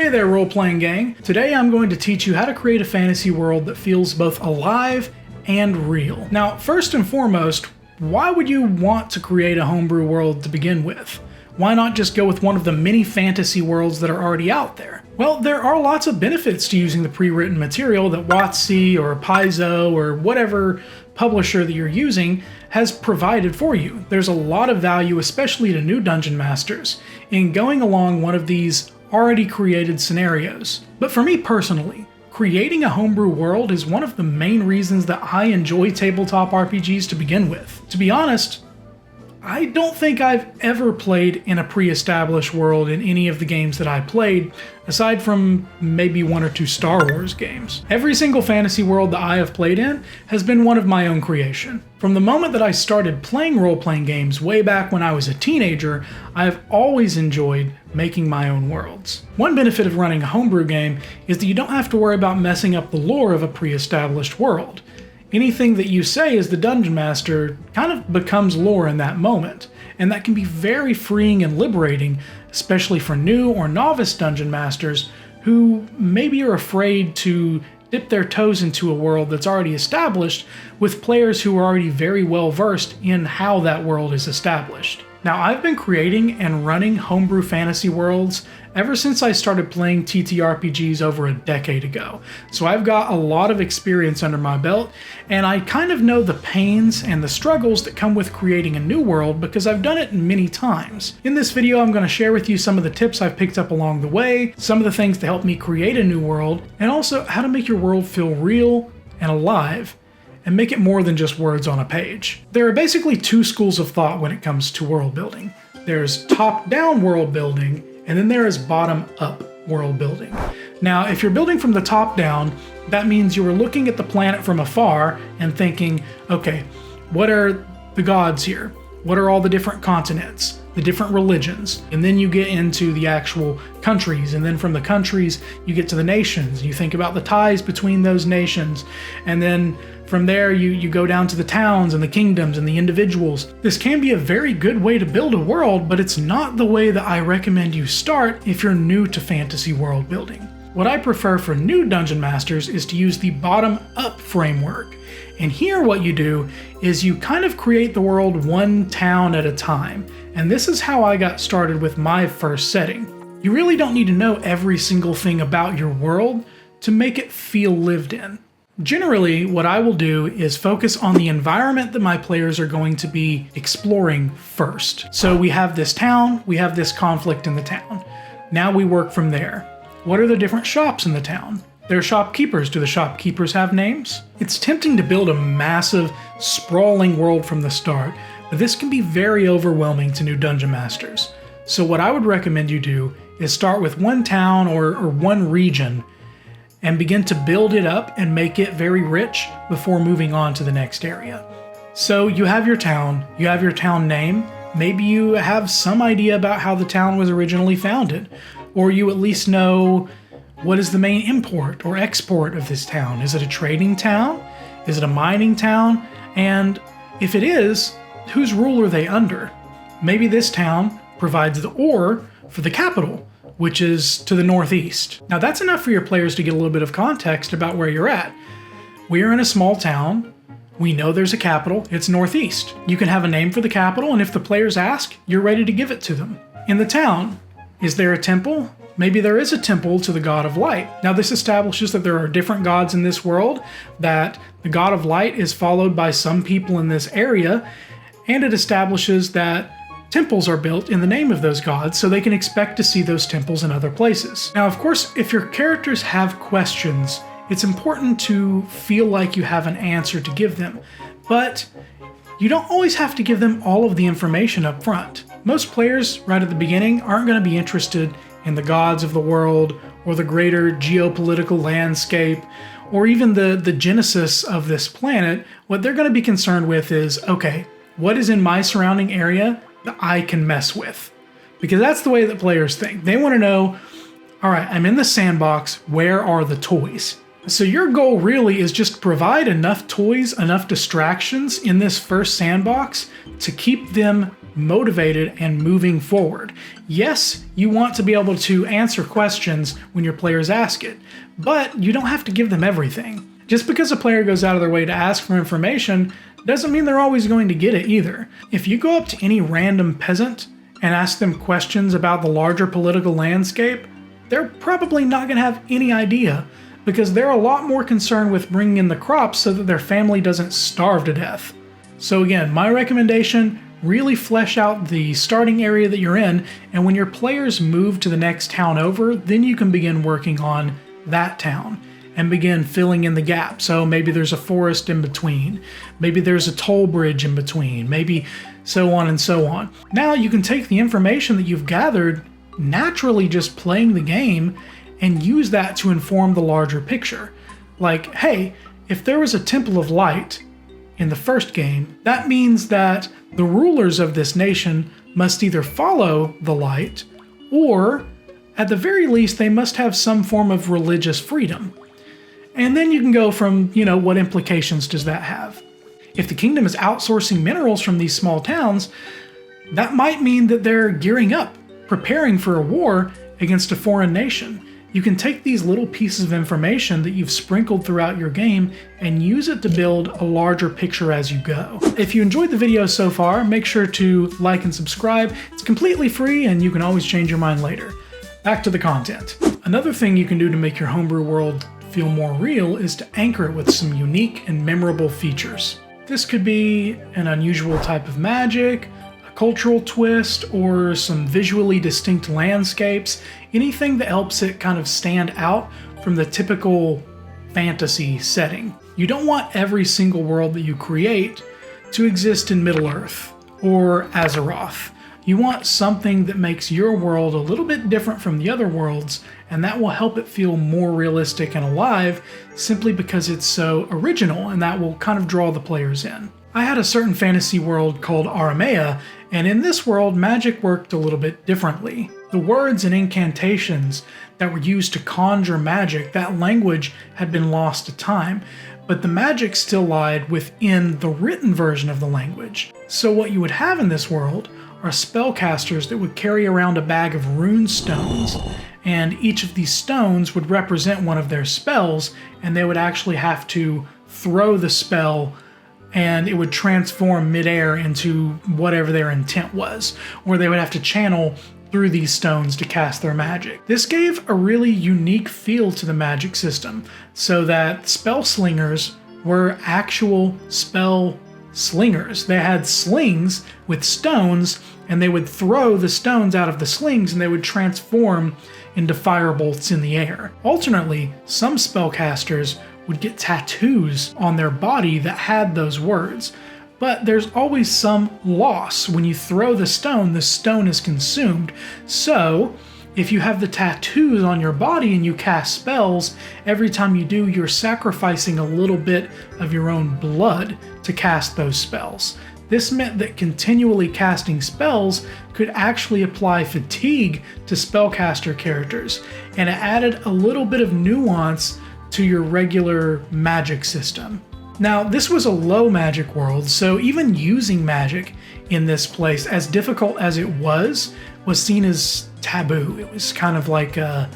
Hey there, role-playing gang. Today I'm going to teach you how to create a fantasy world that feels both alive and real. Now, first and foremost, why would you want to create a homebrew world to begin with? Why not just go with one of the many fantasy worlds that are already out there? Well, there are lots of benefits to using the pre-written material that WotC or Paizo or whatever publisher that you're using has provided for you. There's a lot of value, especially to new dungeon masters, in going along one of these already created scenarios. But for me personally, creating a homebrew world is one of the main reasons that I enjoy tabletop RPGs to begin with. To be honest, I don't think I've ever played in a pre-established world in any of the games that I played, aside from maybe one or two Star Wars games. Every single fantasy world that I have played in has been one of my own creation. From the moment that I started playing role-playing games way back when I was a teenager, I have always enjoyed making my own worlds. One benefit of running a homebrew game is that you don't have to worry about messing up the lore of a pre-established world. Anything that you say as the dungeon master kind of becomes lore in that moment, and that can be very freeing and liberating, especially for new or novice dungeon masters who maybe are afraid to dip their toes into a world that's already established with players who are already very well versed in how that world is established. Now, I've been creating and running homebrew fantasy worlds ever since I started playing TTRPGs over a decade ago, so I've got a lot of experience under my belt, and I kind of know the pains and the struggles that come with creating a new world because I've done it many times. In this video, I'm going to share with you some of the tips I've picked up along the way, some of the things that help me create a new world, and also how to make your world feel real and alive, and make it more than just words on a page. There are basically two schools of thought when it comes to world building. There's top-down world building, and then there is bottom-up world building. Now, if you're building from the top down, that means you are looking at the planet from afar and thinking, okay, what are the gods here? What are all the different continents, the different religions? And then you get into the actual countries, and then from the countries, you get to the nations. You think about the ties between those nations, and then from there, you go down to the towns and the kingdoms and the individuals. This can be a very good way to build a world, but it's not the way that I recommend you start if you're new to fantasy world building. What I prefer for new dungeon masters is to use the bottom-up framework. And here what you do is you kind of create the world one town at a time. And this is how I got started with my first setting. You really don't need to know every single thing about your world to make it feel lived in. Generally, what I will do is focus on the environment that my players are going to be exploring first. So we have this town, we have this conflict in the town. Now we work from there. What are the different shops in the town? There are shopkeepers. Do the shopkeepers have names? It's tempting to build a massive, sprawling world from the start, but this can be very overwhelming to new dungeon masters. So what I would recommend you do is start with one town or one region and begin to build it up and make it very rich before moving on to the next area. So you have your town name, maybe you have some idea about how the town was originally founded, or you at least know what is the main import or export of this town. Is it a trading town? Is it a mining town? And if it is, whose rule are they under? Maybe this town provides the ore for the capital, which is to the northeast. Now that's enough for your players to get a little bit of context about where you're at. We are in a small town. We know there's a capital. It's northeast. You can have a name for the capital, and if the players ask, you're ready to give it to them. In the town, is there a temple? Maybe there is a temple to the god of light. Now this establishes that there are different gods in this world, that the god of light is followed by some people in this area, and it establishes that temples are built in the name of those gods, so they can expect to see those temples in other places. Now, of course, if your characters have questions, it's important to feel like you have an answer to give them, but you don't always have to give them all of the information up front. Most players, right at the beginning, aren't going to be interested in the gods of the world, or the greater geopolitical landscape, or even the genesis of this planet. What they're going to be concerned with is, okay, what is in my surrounding area that I can mess with? Because that's the way that players think. They want to know, all right, I'm in the sandbox, where are the toys? So your goal really is just provide enough toys, enough distractions in this first sandbox to keep them motivated and moving forward. Yes, you want to be able to answer questions when your players ask it, but you don't have to give them everything. Just because a player goes out of their way to ask for information doesn't mean they're always going to get it either. If you go up to any random peasant and ask them questions about the larger political landscape, they're probably not going to have any idea, because they're a lot more concerned with bringing in the crops so that their family doesn't starve to death. So again, my recommendation, really flesh out the starting area that you're in, and when your players move to the next town over, then you can begin working on that town and begin filling in the gap. So maybe there's a forest in between, maybe there's a toll bridge in between, maybe so on and so on. Now you can take the information that you've gathered naturally just playing the game and use that to inform the larger picture. Like, hey, if there was a Temple of Light in the first game, that means that the rulers of this nation must either follow the light, or at the very least they must have some form of religious freedom. And then you can go from, what implications does that have? If the kingdom is outsourcing minerals from these small towns, that might mean that they're gearing up, preparing for a war against a foreign nation. You can take these little pieces of information that you've sprinkled throughout your game and use it to build a larger picture as you go. If you enjoyed the video so far, make sure to like and subscribe. It's completely free and you can always change your mind later. Back to the content. Another thing you can do to make your homebrew world feel more real is to anchor it with some unique and memorable features. This could be an unusual type of magic, cultural twist, or some visually distinct landscapes, anything that helps it kind of stand out from the typical fantasy setting. You don't want every single world that you create to exist in Middle-earth or Azeroth. You want something that makes your world a little bit different from the other worlds, and that will help it feel more realistic and alive simply because it's so original, and that will kind of draw the players in. I had a certain fantasy world called Aramea, and in this world, magic worked a little bit differently. The words and incantations that were used to conjure magic, that language had been lost to time, but the magic still lied within the written version of the language. So what you would have in this world are spellcasters that would carry around a bag of rune stones, and each of these stones would represent one of their spells, and they would actually have to throw the spell and it would transform midair into whatever their intent was, or they would have to channel through these stones to cast their magic. This gave a really unique feel to the magic system, so that spell slingers were actual spell slingers. They had slings with stones, and they would throw the stones out of the slings and they would transform into firebolts in the air. Alternately, some spellcasters would get tattoos on their body that had those words. But there's always some loss. When you throw the stone is consumed. So, if you have the tattoos on your body and you cast spells, every time you do, you're sacrificing a little bit of your own blood to cast those spells. This meant that continually casting spells could actually apply fatigue to spellcaster characters, and it added a little bit of nuance to your regular magic system. Now, this was a low magic world, so even using magic in this place, as difficult as it was seen as taboo. It was kind of like a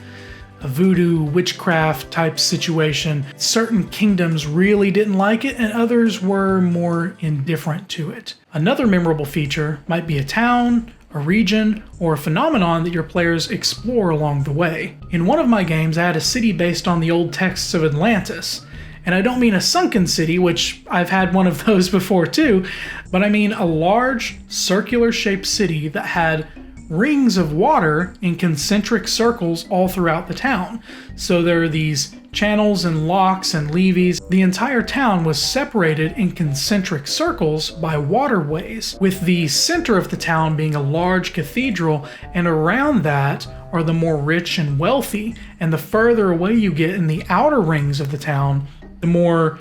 voodoo witchcraft type situation. Certain kingdoms really didn't like it, and others were more indifferent to it. Another memorable feature might be a town, a region, or a phenomenon that your players explore along the way. In one of my games, I had a city based on the old texts of Atlantis. And I don't mean a sunken city, which I've had one of those before too, but I mean a large circular shaped city that had rings of water in concentric circles all throughout the town. So there are these channels and locks and levees. The entire town was separated in concentric circles by waterways, with the center of the town being a large cathedral, and around that are the more rich and wealthy. And the further away you get in the outer rings of the town, the more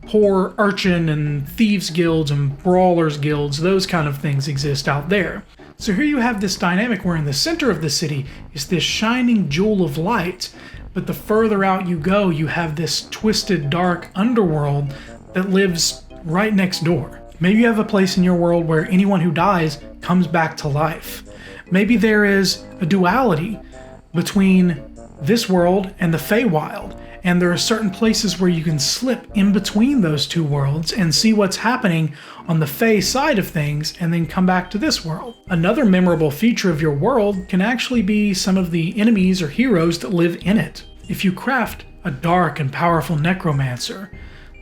poor urchin and thieves guilds and brawlers guilds, those kind of things exist out there. So here you have this dynamic where in the center of the city is this shining jewel of light, but the further out you go, you have this twisted, dark underworld that lives right next door. Maybe you have a place in your world where anyone who dies comes back to life. Maybe there is a duality between this world and the Feywild, and there are certain places where you can slip in between those two worlds and see what's happening on the Fey side of things and then come back to this world. Another memorable feature of your world can actually be some of the enemies or heroes that live in it. If you craft a dark and powerful necromancer,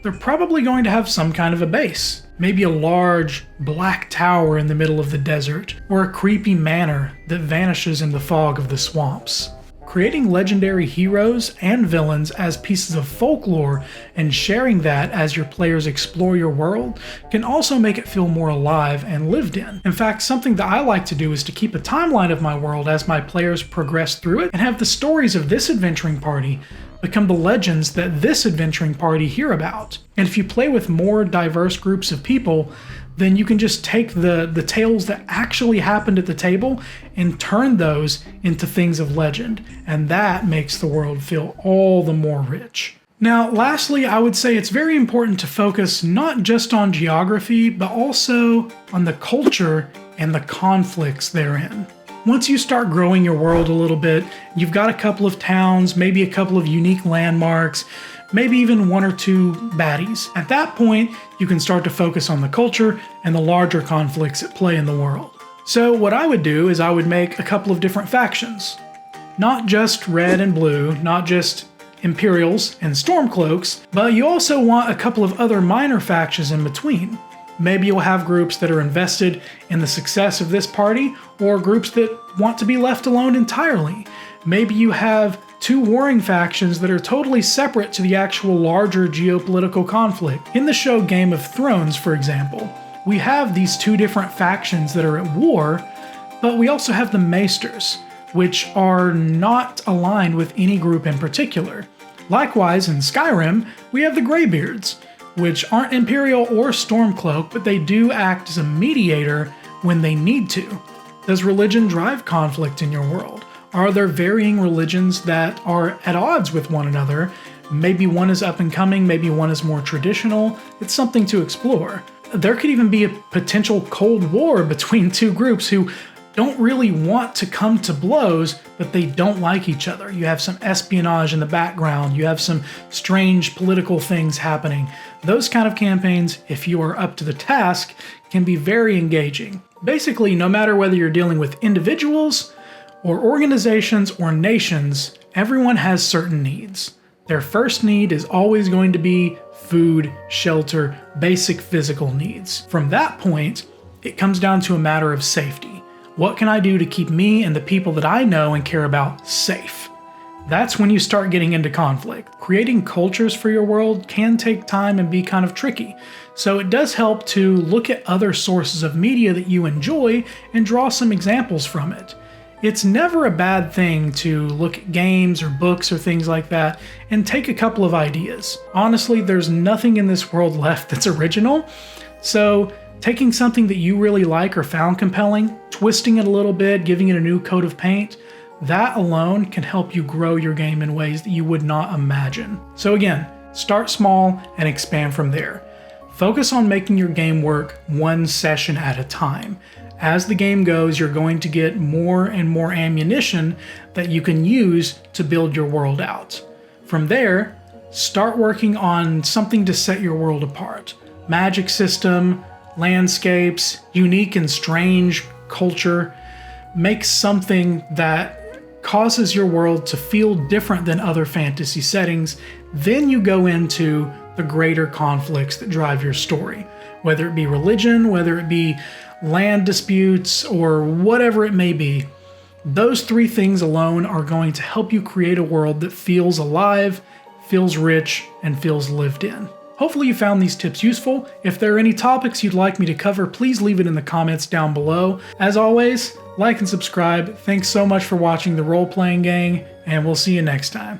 they're probably going to have some kind of a base. Maybe a large black tower in the middle of the desert, or a creepy manor that vanishes in the fog of the swamps. Creating legendary heroes and villains as pieces of folklore and sharing that as your players explore your world can also make it feel more alive and lived in. In fact, something that I like to do is to keep a timeline of my world as my players progress through it and have the stories of this adventuring party become the legends that this adventuring party hear about. And if you play with more diverse groups of people, then you can just take the tales that actually happened at the table and turn those into things of legend. And that makes the world feel all the more rich. Now, lastly, I would say it's very important to focus not just on geography, but also on the culture and the conflicts therein. Once you start growing your world a little bit, you've got a couple of towns, maybe a couple of unique landmarks, maybe even one or two baddies. At that point, you can start to focus on the culture and the larger conflicts at play in the world. So what I would do is I would make a couple of different factions. Not just red and blue, not just Imperials and Stormcloaks, but you also want a couple of other minor factions in between. Maybe you'll have groups that are invested in the success of this party, or groups that want to be left alone entirely. Maybe you have two warring factions that are totally separate to the actual larger geopolitical conflict. In the show Game of Thrones, for example, we have these two different factions that are at war, but we also have the Maesters, which are not aligned with any group in particular. Likewise, in Skyrim, we have the Greybeards, which aren't Imperial or Stormcloak, but they do act as a mediator when they need to. Does religion drive conflict in your world? Are there varying religions that are at odds with one another? Maybe one is up and coming, maybe one is more traditional. It's something to explore. There could even be a potential Cold War between two groups who don't really want to come to blows, but they don't like each other. You have some espionage in the background. You have some strange political things happening. Those kind of campaigns, if you are up to the task, can be very engaging. Basically, no matter whether you're dealing with individuals or organizations or nations, everyone has certain needs. Their first need is always going to be food, shelter, basic physical needs. From that point, it comes down to a matter of safety. What can I do to keep me and the people that I know and care about safe? That's when you start getting into conflict. Creating cultures for your world can take time and be kind of tricky. So it does help to look at other sources of media that you enjoy and draw some examples from it. It's never a bad thing to look at games or books or things like that and take a couple of ideas. Honestly, there's nothing in this world left that's original. So taking something that you really like or found compelling, twisting it a little bit, giving it a new coat of paint, that alone can help you grow your game in ways that you would not imagine. So again, start small and expand from there. Focus on making your game work one session at a time. As the game goes, you're going to get more and more ammunition that you can use to build your world out. From there, start working on something to set your world apart. Magic system, landscapes, unique and strange culture. Make something that causes your world to feel different than other fantasy settings. Then you go into the greater conflicts that drive your story. Whether it be religion, whether it be land disputes, or whatever it may be. Those three things alone are going to help you create a world that feels alive, feels rich, and feels lived in. Hopefully you found these tips useful. If there are any topics you'd like me to cover, please leave it in the comments down below. As always, like and subscribe. Thanks so much for watching the Role Playing Gang, and we'll see you next time.